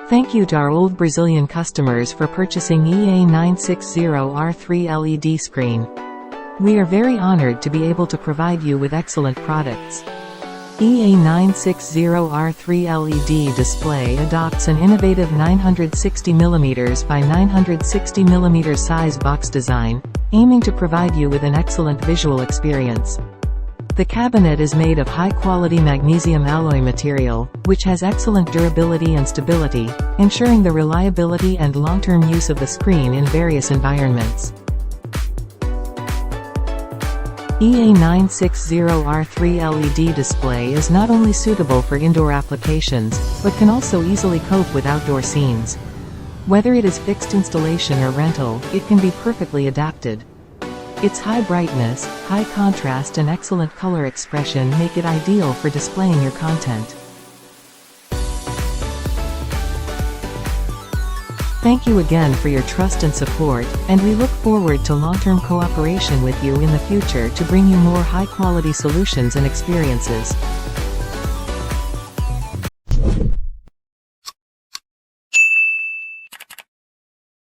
Thank you to our old Brazilian customers for purchasing EA960R3 LED screen. We are very honored to be able to provide you with excellent products. EA960R3 LED display adopts an innovative 960mm by 960mm size box design, aiming to provide you with an excellent visual experience. The cabinet is made of high-quality magnesium alloy material, which has excellent durability and stability, ensuring the reliability and long-term use of the screen in various environments. EA960R3 LED display is not only suitable for indoor applications, but can also easily cope with outdoor scenes. Whether it is fixed installation or rental, it can be perfectly adapted. Its high brightness, high contrast and excellent color expression make it ideal for displaying your content. Thank you again for your trust and support, and we look forward to long-term cooperation with you in the future to bring you more high-quality solutions and experiences.